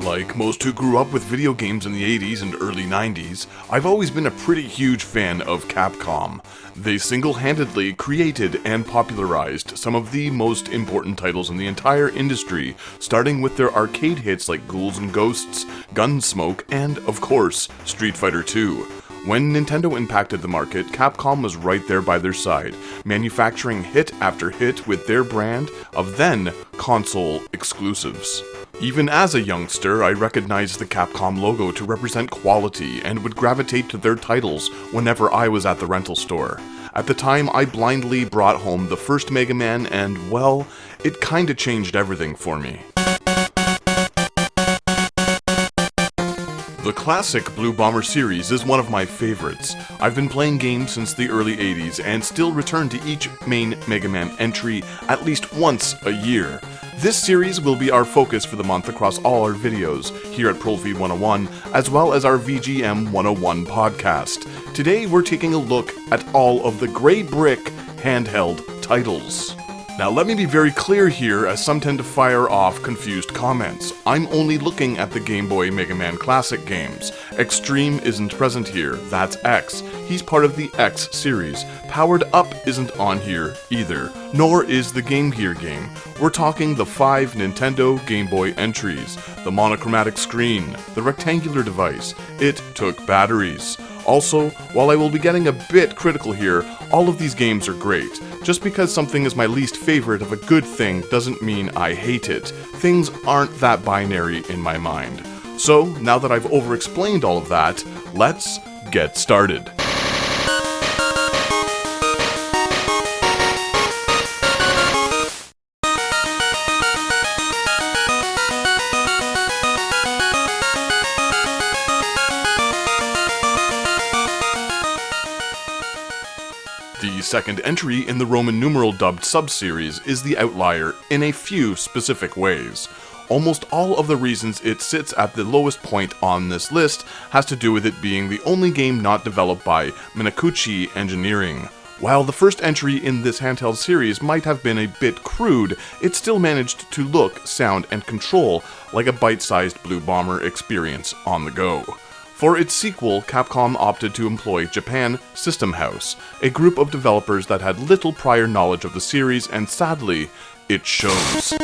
Like most who grew up with video games in the 80s and early 90s, I've always been a pretty huge fan of Capcom. They single-handedly created and popularized some of the most important titles in the entire industry, starting with their arcade hits like Ghouls and Ghosts, Gunsmoke, and, of course, Street Fighter II. When Nintendo impacted the market, Capcom was right there by their side, manufacturing hit after hit with their brand of then console exclusives. Even as a youngster, I recognized the Capcom logo to represent quality and would gravitate to their titles whenever I was at the rental store. At the time, I blindly brought home the first Mega Man and, well, it kinda changed everything for me. The classic Blue Bomber series is one of my favorites. I've been playing games since the early 80s and still return to each main Mega Man entry at least once a year. This series will be our focus for the month across all our videos here at ProFeed 101, as well as our VGM 101 podcast. Today we're taking a look at all of the Grey Brick handheld titles. Now let me be very clear here, as some tend to fire off confused comments. I'm only looking at the Game Boy Mega Man Classic games. Extreme isn't present here, that's X. He's part of the X series. Powered Up isn't on here either, nor is the Game Gear game. We're talking the 5 Nintendo Game Boy entries, the monochromatic screen, the rectangular device. It took batteries. Also, while I will be getting a bit critical here, all of these games are great. Just because something is my least favorite of a good thing doesn't mean I hate it. Things aren't that binary in my mind. So, now that I've over-explained all of that, let's get started. The second entry in the Roman numeral dubbed sub-series is the outlier in a few specific ways. Almost all of the reasons it sits at the lowest point on this list has to do with it being the only game not developed by Minakuchi Engineering. While the first entry in this handheld series might have been a bit crude, it still managed to look, sound, and control like a bite-sized Blue Bomber experience on the go. For its sequel, Capcom opted to employ Japan System House, a group of developers that had little prior knowledge of the series, and sadly, it shows.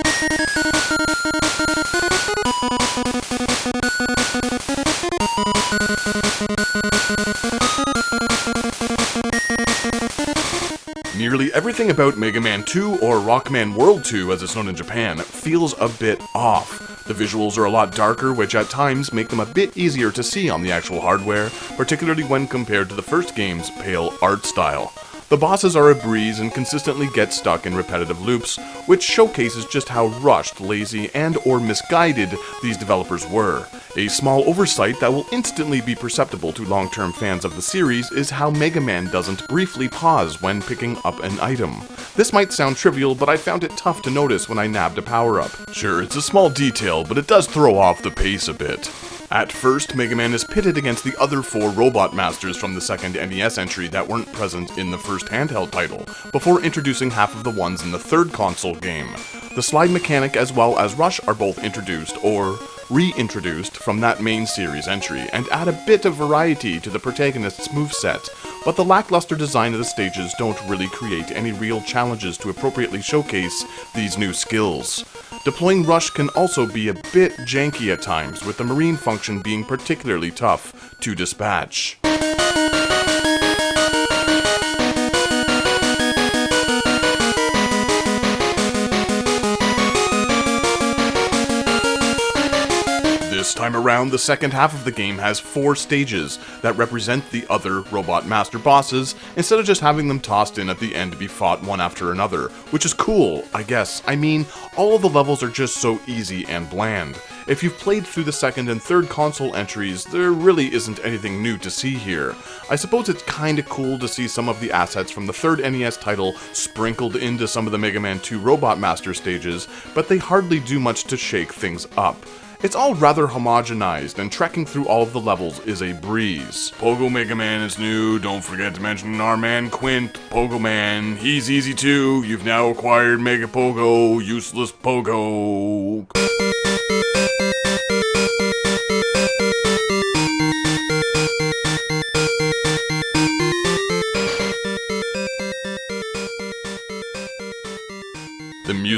Nearly everything about Mega Man 2, or Rockman World 2 as it's known in Japan, feels a bit off. The visuals are a lot darker, which at times make them a bit easier to see on the actual hardware, particularly when compared to the first game's pale art style. The bosses are a breeze and consistently get stuck in repetitive loops, which showcases just how rushed, lazy, and/or misguided these developers were. A small oversight that will instantly be perceptible to long-term fans of the series is how Mega Man doesn't briefly pause when picking up an item. This might sound trivial, but I found it tough to notice when I nabbed a power-up. Sure, it's a small detail, but it does throw off the pace a bit. At first, Mega Man is pitted against the other 4 Robot Masters from the second NES entry that weren't present in the first handheld title, before introducing half of the ones in the third console game. The slide mechanic as well as Rush are both introduced, or reintroduced, from that main series entry, and add a bit of variety to the protagonist's moveset, but the lackluster design of the stages don't really create any real challenges to appropriately showcase these new skills. Deploying Rush can also be a bit janky at times, with the marine function being particularly tough to dispatch. This time around, the second half of the game has 4 stages that represent the other Robot Master bosses, instead of just having them tossed in at the end to be fought one after another, which is cool, I guess. I mean, all of the levels are just so easy and bland. If you've played through the second and third console entries, there really isn't anything new to see here. I suppose it's kinda cool to see some of the assets from the third NES title sprinkled into some of the Mega Man 2 Robot Master stages, but they hardly do much to shake things up. It's all rather homogenized, and trekking through all of the levels is a breeze. Pogo Mega Man is new, don't forget to mention our man Quint, Pogo Man, he's easy too, you've now acquired Mega Pogo, useless Pogo.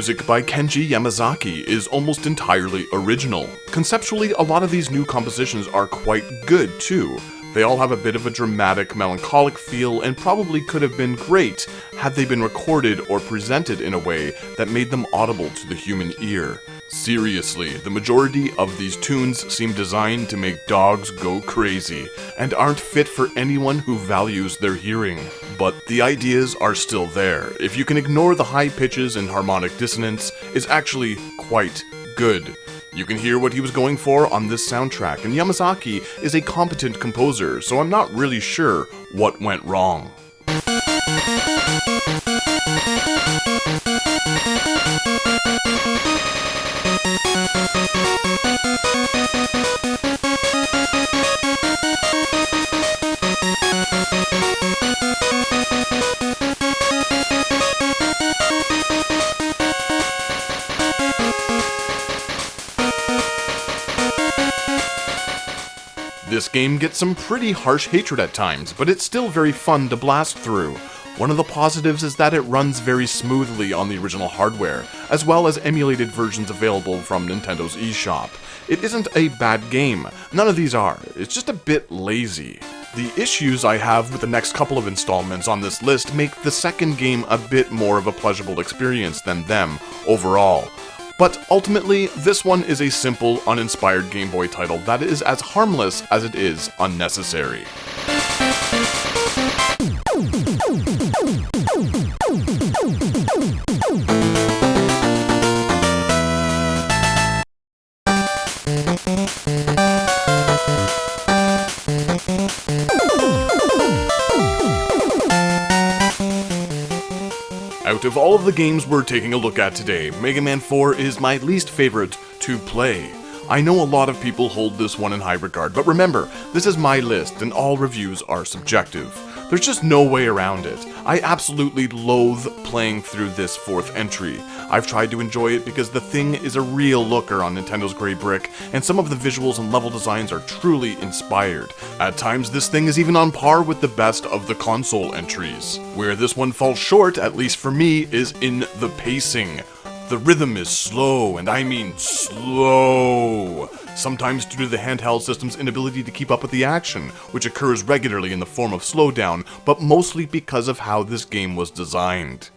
music by Kenji Yamazaki is almost entirely original. Conceptually, a lot of these new compositions are quite good too. They all have a bit of a dramatic, melancholic feel and probably could have been great had they been recorded or presented in a way that made them audible to the human ear. Seriously, the majority of these tunes seem designed to make dogs go crazy, and aren't fit for anyone who values their hearing. But the ideas are still there. If you can ignore the high pitches and harmonic dissonance, it's actually quite good. You can hear what he was going for on this soundtrack, and Yamazaki is a competent composer, so I'm not really sure what went wrong. This game gets some pretty harsh hatred at times, but it's still very fun to blast through. One of the positives is that it runs very smoothly on the original hardware, as well as emulated versions available from Nintendo's eShop. It isn't a bad game, none of these are, it's just a bit lazy. The issues I have with the next couple of installments on this list make the second game a bit more of a pleasurable experience than them overall. But ultimately, this one is a simple, uninspired Game Boy title that is as harmless as it is unnecessary. Out of all of the games we're taking a look at today, Mega Man 4 is my least favorite to play. I know a lot of people hold this one in high regard, but remember, this is my list and all reviews are subjective. There's just no way around it. I absolutely loathe playing through this fourth entry. I've tried to enjoy it because the thing is a real looker on Nintendo's Grey Brick, and some of the visuals and level designs are truly inspired. At times, this thing is even on par with the best of the console entries. Where this one falls short, at least for me, is in the pacing. The rhythm is slow, and I mean slow. Sometimes due to the handheld system's inability to keep up with the action, which occurs regularly in the form of slowdown, but mostly because of how this game was designed.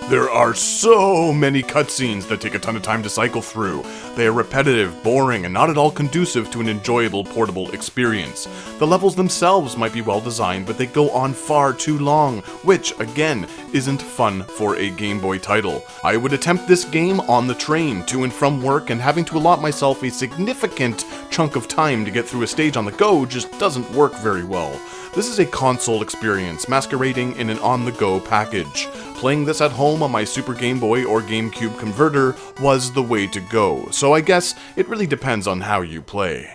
There are so many cutscenes that take a ton of time to cycle through. They are repetitive, boring, and not at all conducive to an enjoyable portable experience. The levels themselves might be well designed, but they go on far too long, which, again, isn't fun for a Game Boy title. I would attempt this game on the train, to and from work, and having to allot myself a significant chunk of time to get through a stage on the go just doesn't work very well. This is a console experience masquerading in an on-the-go package. Playing this at home on my Super Game Boy or GameCube converter was the way to go, so I guess it really depends on how you play.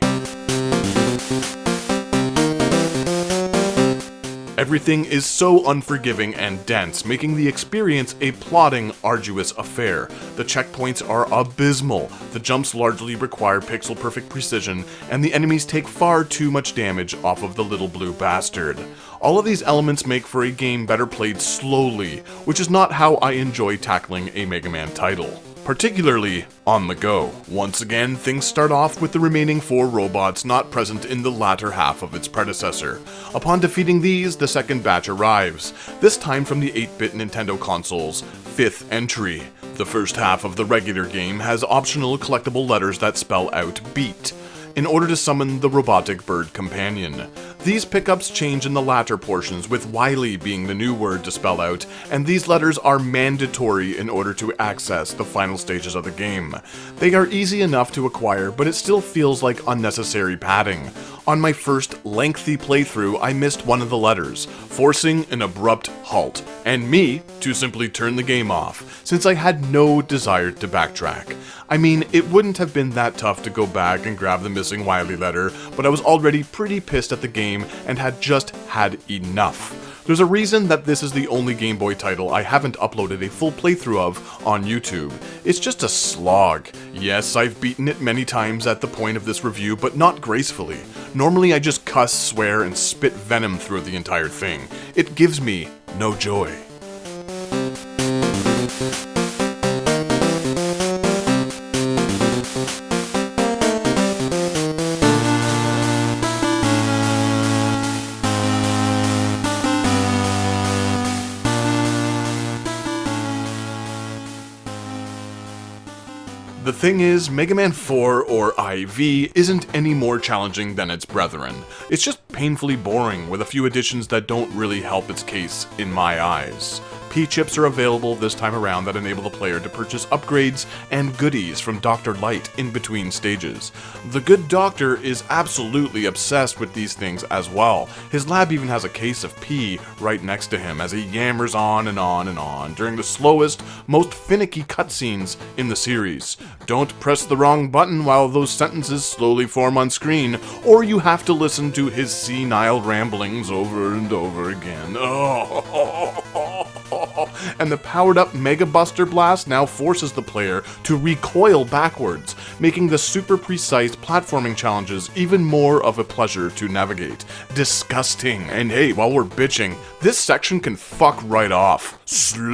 Everything is so unforgiving and dense, making the experience a plodding, arduous affair. The checkpoints are abysmal, the jumps largely require pixel-perfect precision, and the enemies take far too much damage off of the little blue bastard. All of these elements make for a game better played slowly, which is not how I enjoy tackling a Mega Man title. Particularly on the go. Once again, things start off with the remaining 4 robots not present in the latter half of its predecessor. Upon defeating these, the second batch arrives, this time from the 8-bit Nintendo console's 5th entry. The first half of the regular game has optional collectible letters that spell out beat, in order to summon the robotic bird companion. These pickups change in the latter portions, with Wily being the new word to spell out, and these letters are mandatory in order to access the final stages of the game. They are easy enough to acquire, but it still feels like unnecessary padding. On my first lengthy playthrough, I missed one of the letters, forcing an abrupt halt, and me to simply turn the game off, since I had no desire to backtrack. I mean, it wouldn't have been that tough to go back and grab the missing Wily letter, but I was already pretty pissed at the game and had just had enough. There's a reason that this is the only Game Boy title I haven't uploaded a full playthrough of on YouTube. It's just a slog. Yes, I've beaten it many times at the point of this review, but not gracefully. Normally I just cuss, swear, and spit venom through the entire thing. It gives me no joy. The thing is, Mega Man 4, or IV, isn't any more challenging than its brethren. It's just painfully boring, with a few additions that don't really help its case in my eyes. P-chips are available this time around that enable the player to purchase upgrades and goodies from Dr. Light in between stages. The good doctor is absolutely obsessed with these things as well. His lab even has a case of P right next to him as he yammers on and on and on during the slowest, most finicky cutscenes in the series. Don't press the wrong button while those sentences slowly form on screen, or you have to listen to his senile ramblings over and over again. And the powered-up Mega Buster Blast now forces the player to recoil backwards, making the super precise platforming challenges even more of a pleasure to navigate. Disgusting. And hey, while we're bitching, this section can fuck right off. Slow.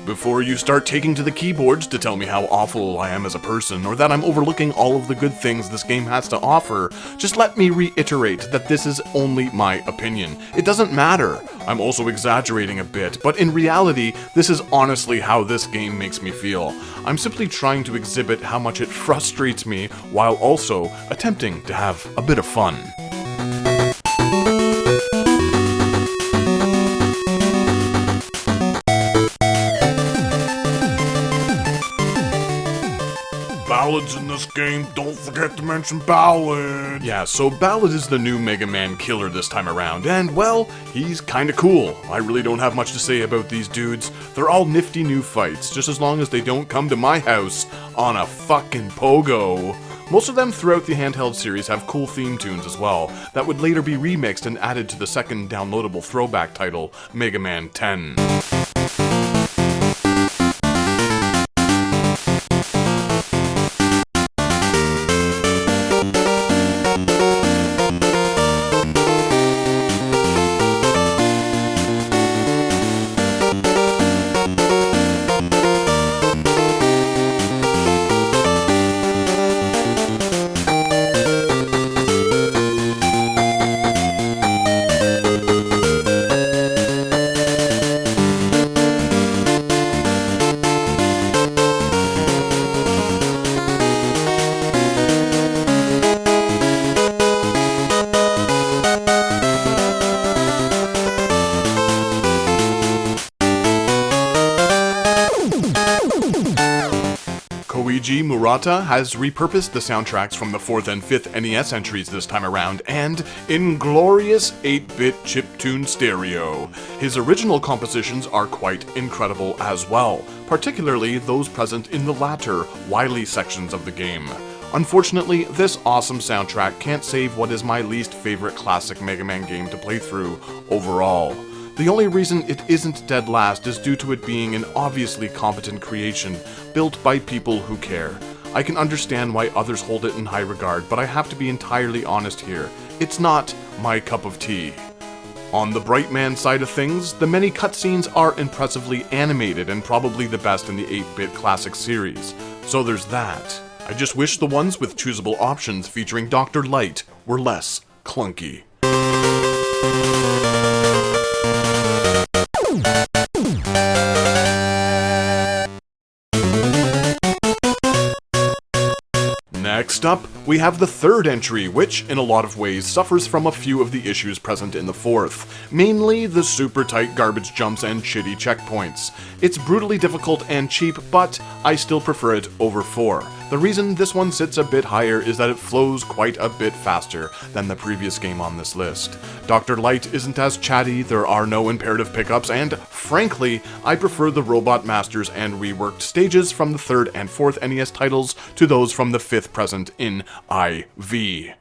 Before you start taking to the keyboards to tell me how awful I am as a person, or that I'm overlooking all of the good things this game has to offer, just let me reiterate that this is only my opinion. It doesn't matter. I'm also exaggerating a bit, but in reality, this is honestly how this game makes me feel. I'm simply trying to exhibit how much it frustrates me, while also attempting to have a bit of fun. Ballads in this game, don't forget to mention Ballad! Yeah, so Ballad is the new Mega Man killer this time around, and well, he's kinda cool. I really don't have much to say about these dudes. They're all nifty new fights, just as long as they don't come to my house on a fucking pogo. Most of them throughout the handheld series have cool theme tunes as well, that would later be remixed and added to the second downloadable throwback title, Mega Man 10. Koichi Murata has repurposed the soundtracks from the 4th and 5th NES entries this time around, and in glorious 8-bit chiptune stereo. His original compositions are quite incredible as well, particularly those present in the latter, Wily sections of the game. Unfortunately, this awesome soundtrack can't save what is my least favorite classic Mega Man game to play through overall. The only reason it isn't dead last is due to it being an obviously competent creation, built by people who care. I can understand why others hold it in high regard, but I have to be entirely honest here. It's not my cup of tea. On the Brightman side of things, the many cutscenes are impressively animated and probably the best in the 8-bit classic series. So there's that. I just wish the ones with choosable options featuring Dr. Light were less clunky. Next up, we have the third entry, which, in a lot of ways, suffers from a few of the issues present in the fourth, mainly the super tight garbage jumps and shitty checkpoints. It's brutally difficult and cheap, but I still prefer it over 4. The reason this one sits a bit higher is that it flows quite a bit faster than the previous game on this list. Dr. Light isn't as chatty, there are no imperative pickups, and frankly, I prefer the Robot Masters and reworked stages from the 3rd and 4th NES titles to those from the 5th present in IV.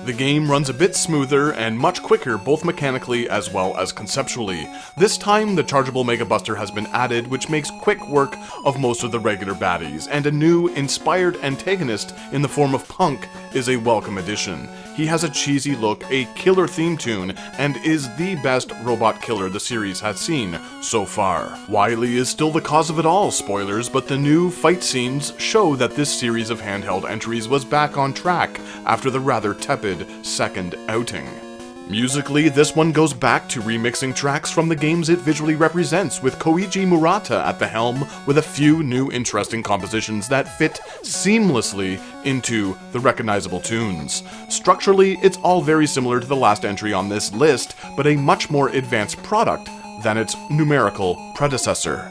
The game runs a bit smoother and much quicker both mechanically as well as conceptually. This time, the chargeable Mega Buster has been added, which makes quick work of most of the regular baddies, and a new, inspired antagonist in the form of Punk is a welcome addition. He has a cheesy look, a killer theme tune, and is the best robot killer the series has seen so far. Wily is still the cause of it all, spoilers, but the new fight scenes show that this series of handheld entries was back on track after the rather tepid second outing. Musically, this one goes back to remixing tracks from the games it visually represents, with Koichi Murata at the helm with a few new interesting compositions that fit seamlessly into the recognizable tunes. Structurally, it's all very similar to the last entry on this list, but a much more advanced product than its numerical predecessor.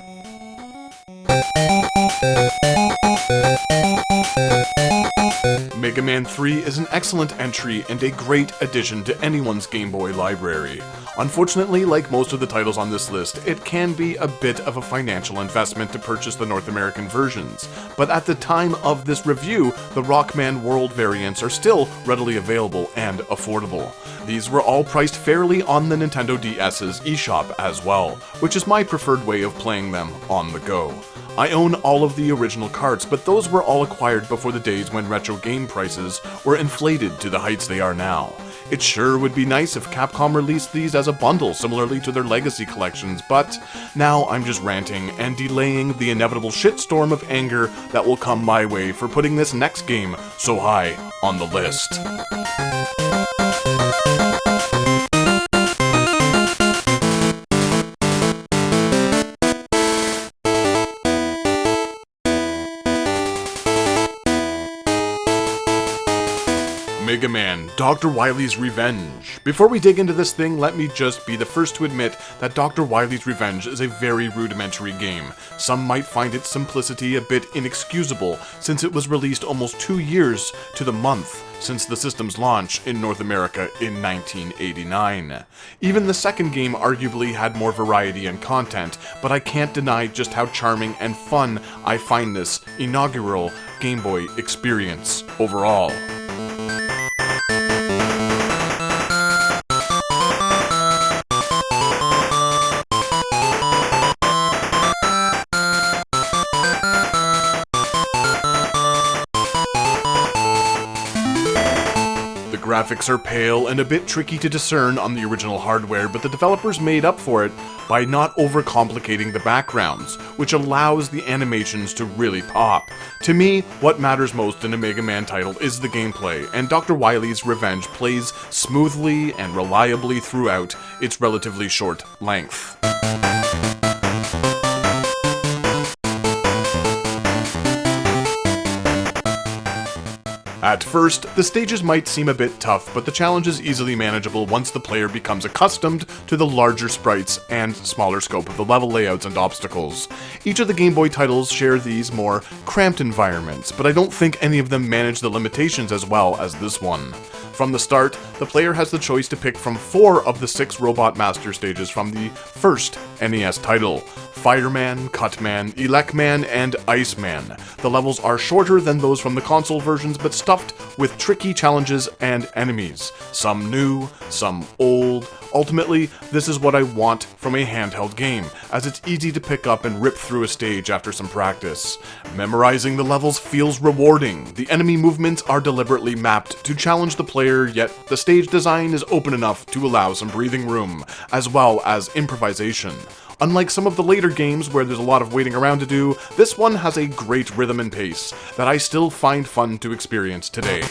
Mega Man 3 is an excellent entry and a great addition to anyone's Game Boy library. Unfortunately, like most of the titles on this list, it can be a bit of a financial investment to purchase the North American versions, but at the time of this review, the Rockman World variants are still readily available and affordable. These were all priced fairly on the Nintendo DS's eShop as well, which is my preferred way of playing them on the go. I own all of the original carts, but those were all acquired before the days when retro game prices were inflated to the heights they are now. It sure would be nice if Capcom released these as a bundle similarly to their legacy collections, but now I'm just ranting and delaying the inevitable shitstorm of anger that will come my way for putting this next game so high on the list. Mega Man, Dr. Wily's Revenge. Before we dig into this thing, let me just be the first to admit that Dr. Wily's Revenge is a very rudimentary game. Some might find its simplicity a bit inexcusable, since it was released almost 2 years to the month since the system's launch in North America in 1989. Even the second game arguably had more variety and content, but I can't deny just how charming and fun I find this inaugural Game Boy experience overall. Graphics are pale and a bit tricky to discern on the original hardware, but the developers made up for it by not overcomplicating the backgrounds, which allows the animations to really pop. To me, what matters most in a Mega Man title is the gameplay, and Dr. Wily's Revenge plays smoothly and reliably throughout its relatively short length. At first, the stages might seem a bit tough, but the challenge is easily manageable once the player becomes accustomed to the larger sprites and smaller scope of the level layouts and obstacles. Each of the Game Boy titles share these more cramped environments, but I don't think any of them manage the limitations as well as this one. From the start, the player has the choice to pick from 4 of the 6 Robot Master stages from the first NES title: Fireman, Cutman, Elecman, and Iceman. The levels are shorter than those from the console versions, but stuffed with tricky challenges and enemies. Some new, some old. Ultimately, this is what I want from a handheld game, as it's easy to pick up and rip through a stage after some practice. Memorizing the levels feels rewarding. The enemy movements are deliberately mapped to challenge the player, yet the stage design is open enough to allow some breathing room, as well as improvisation. Unlike some of the later games where there's a lot of waiting around to do, this one has a great rhythm and pace that I still find fun to experience today.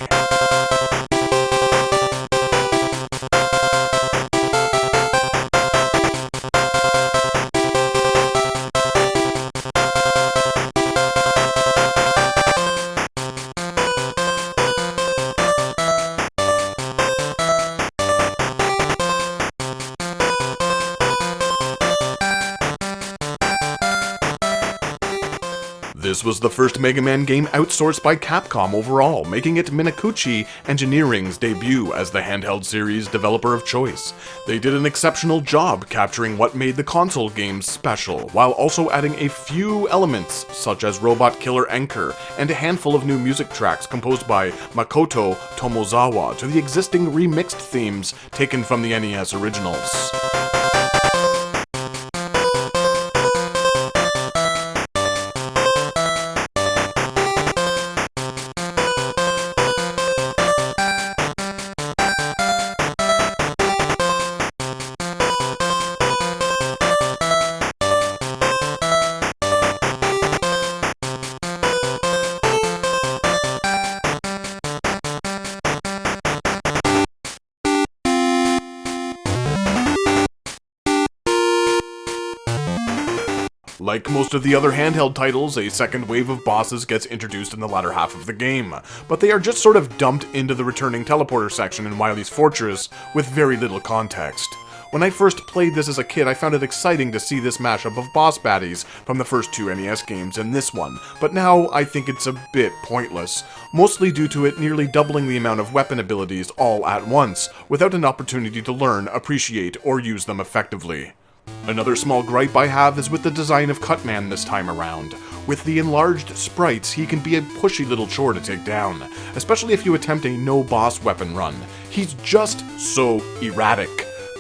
This was the first Mega Man game outsourced by Capcom overall, making it Minakuchi Engineering's debut as the handheld series developer of choice. They did an exceptional job capturing what made the console games special, while also adding a few elements such as Robot Killer Anchor and a handful of new music tracks composed by Makoto Tomozawa to the existing remixed themes taken from the NES originals. Like most of the other handheld titles, a second wave of bosses gets introduced in the latter half of the game, but they are just sort of dumped into the returning teleporter section in Wily's Fortress with very little context. When I first played this as a kid, I found it exciting to see this mashup of boss baddies from the first two NES games and this one, but now I think it's a bit pointless, mostly due to it nearly doubling the amount of weapon abilities all at once, without an opportunity to learn, appreciate, or use them effectively. Another small gripe I have is with the design of Cutman this time around. With the enlarged sprites, he can be a pushy little chore to take down, especially if you attempt a no-boss weapon run. He's just so erratic.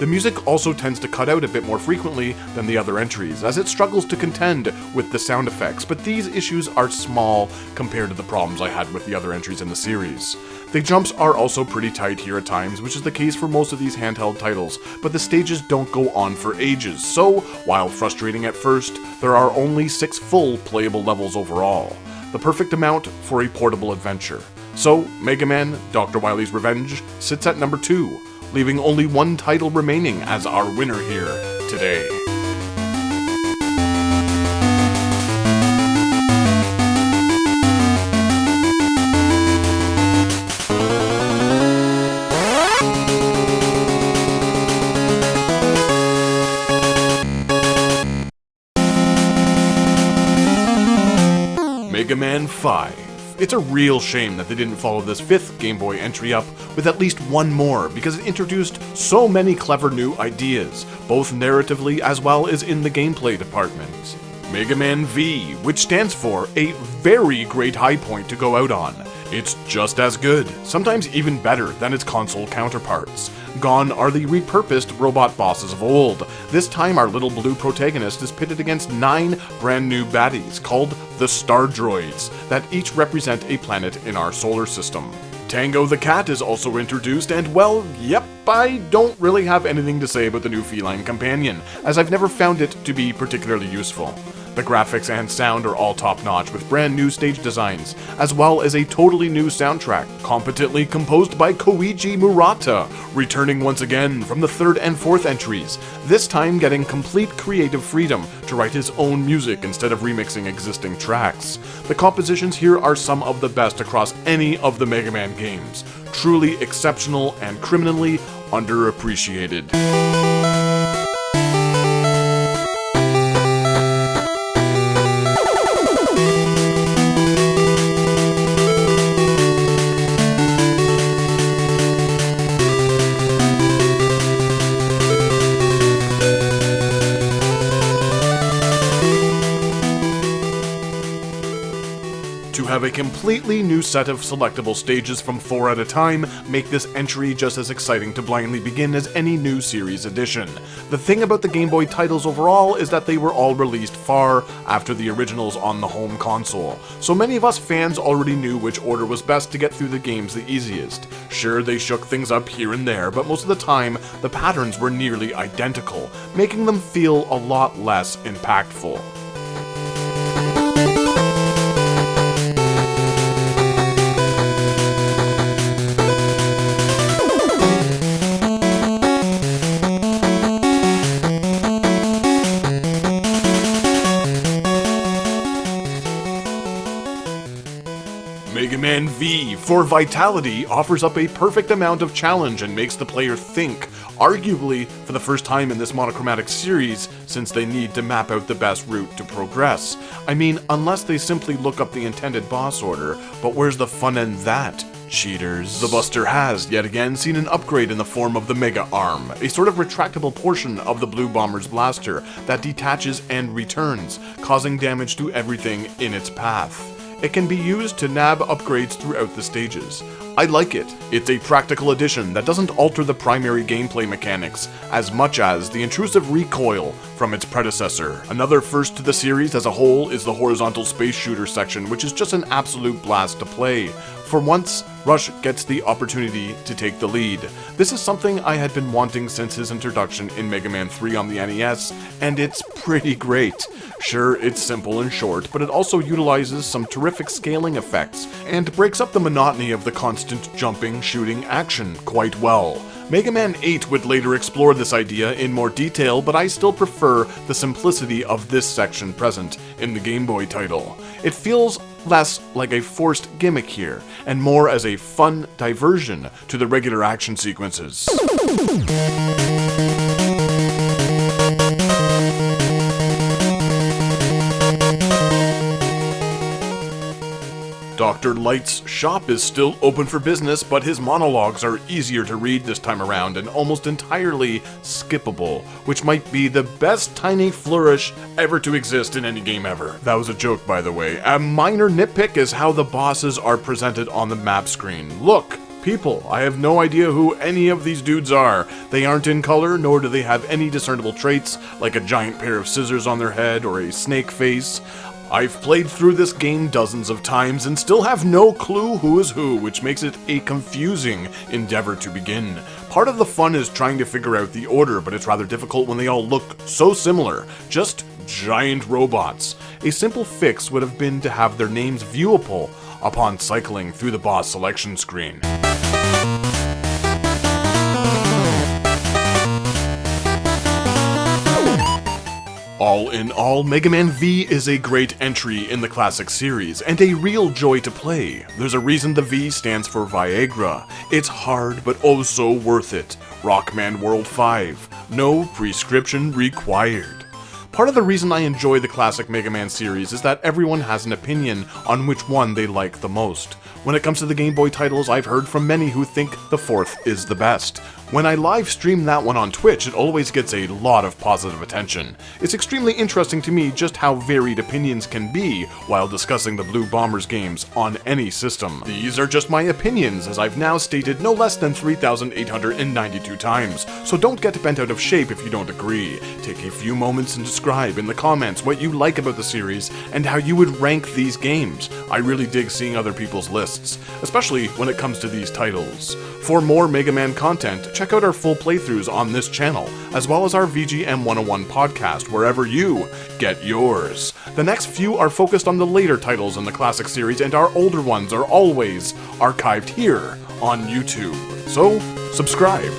The music also tends to cut out a bit more frequently than the other entries, as it struggles to contend with the sound effects, but these issues are small compared to the problems I had with the other entries in the series. The jumps are also pretty tight here at times, which is the case for most of these handheld titles, but the stages don't go on for ages, so while frustrating at first, there are only 6 full playable levels overall. The perfect amount for a portable adventure. So, Mega Man: Dr. Wily's Revenge sits at number 2, leaving only one title remaining as our winner here today. Mega Man 5. It's a real shame that they didn't follow this 5th Game Boy entry up with at least one more, because it introduced so many clever new ideas, both narratively as well as in the gameplay department. Mega Man V, which stands for a very great high point to go out on. It's just as good, sometimes even better than its console counterparts. Gone are the repurposed robot bosses of old. This time our little blue protagonist is pitted against 9 brand new baddies called the Star Droids, that each represent a planet in our solar system. Tango the Cat is also introduced, and well, yep, I don't really have anything to say about the new feline companion, as I've never found it to be particularly useful. The graphics and sound are all top-notch with brand new stage designs, as well as a totally new soundtrack, competently composed by Koichi Murata, returning once again from the 3rd and 4th entries, this time getting complete creative freedom to write his own music instead of remixing existing tracks. The compositions here are some of the best across any of the Mega Man games, truly exceptional and criminally underappreciated. To have a completely new set of selectable stages from 4 at a time make this entry just as exciting to blindly begin as any new series edition. The thing about the Game Boy titles overall is that they were all released far after the originals on the home console, so many of us fans already knew which order was best to get through the games the easiest. Sure, they shook things up here and there, but most of the time, the patterns were nearly identical, making them feel a lot less impactful. Mega Man V for Vitality offers up a perfect amount of challenge and makes the player think, arguably for the first time in this monochromatic series, since they need to map out the best route to progress. I mean, unless they simply look up the intended boss order, but where's the fun in that? Cheaters. The Buster has, yet again, seen an upgrade in the form of the Mega Arm, a sort of retractable portion of the Blue Bomber's blaster that detaches and returns, causing damage to everything in its path. It can be used to nab upgrades throughout the stages. I like it. It's a practical addition that doesn't alter the primary gameplay mechanics as much as the intrusive recoil from its predecessor. Another first to the series as a whole is the horizontal space shooter section, which is just an absolute blast to play. For once, Rush gets the opportunity to take the lead. This is something I had been wanting since his introduction in Mega Man 3 on the NES, and it's pretty great. Sure, it's simple and short, but it also utilizes some terrific scaling effects, and breaks up the monotony of the constant jumping, shooting action quite well. Mega Man 8 would later explore this idea in more detail, but I still prefer the simplicity of this section present in the Game Boy title. It feels less like a forced gimmick here, and more as a fun diversion to the regular action sequences. Dr. Light's shop is still open for business, but his monologues are easier to read this time around and almost entirely skippable, which might be the best tiny flourish ever to exist in any game ever. That was a joke, by the way. A minor nitpick is how the bosses are presented on the map screen. Look, people, I have no idea who any of these dudes are. They aren't in color, nor do they have any discernible traits, like a giant pair of scissors on their head or a snake face. I've played through this game dozens of times and still have no clue who is who, which makes it a confusing endeavor to begin. Part of the fun is trying to figure out the order, but it's rather difficult when they all look so similar. Just giant robots. A simple fix would have been to have their names viewable upon cycling through the boss selection screen. All in all, Mega Man V is a great entry in the classic series, and a real joy to play. There's a reason the V stands for Viagra. It's hard, but oh so worth it. Rockman World 5. No prescription required. Part of the reason I enjoy the classic Mega Man series is that everyone has an opinion on which one they like the most. When it comes to the Game Boy titles, I've heard from many who think the fourth is the best. When I live stream that one on Twitch, it always gets a lot of positive attention. It's extremely interesting to me just how varied opinions can be while discussing the Blue Bombers games on any system. These are just my opinions, as I've now stated no less than 3,892 times, so don't get bent out of shape if you don't agree. Take a few moments and describe in the comments what you like about the series and how you would rank these games. I really dig seeing other people's lists, especially when it comes to these titles. For more Mega Man content, check out our full playthroughs on this channel, as well as our VGM 101 podcast, wherever you get yours. The next few are focused on the later titles in the classic series, and our older ones are always archived here on YouTube. So, subscribe.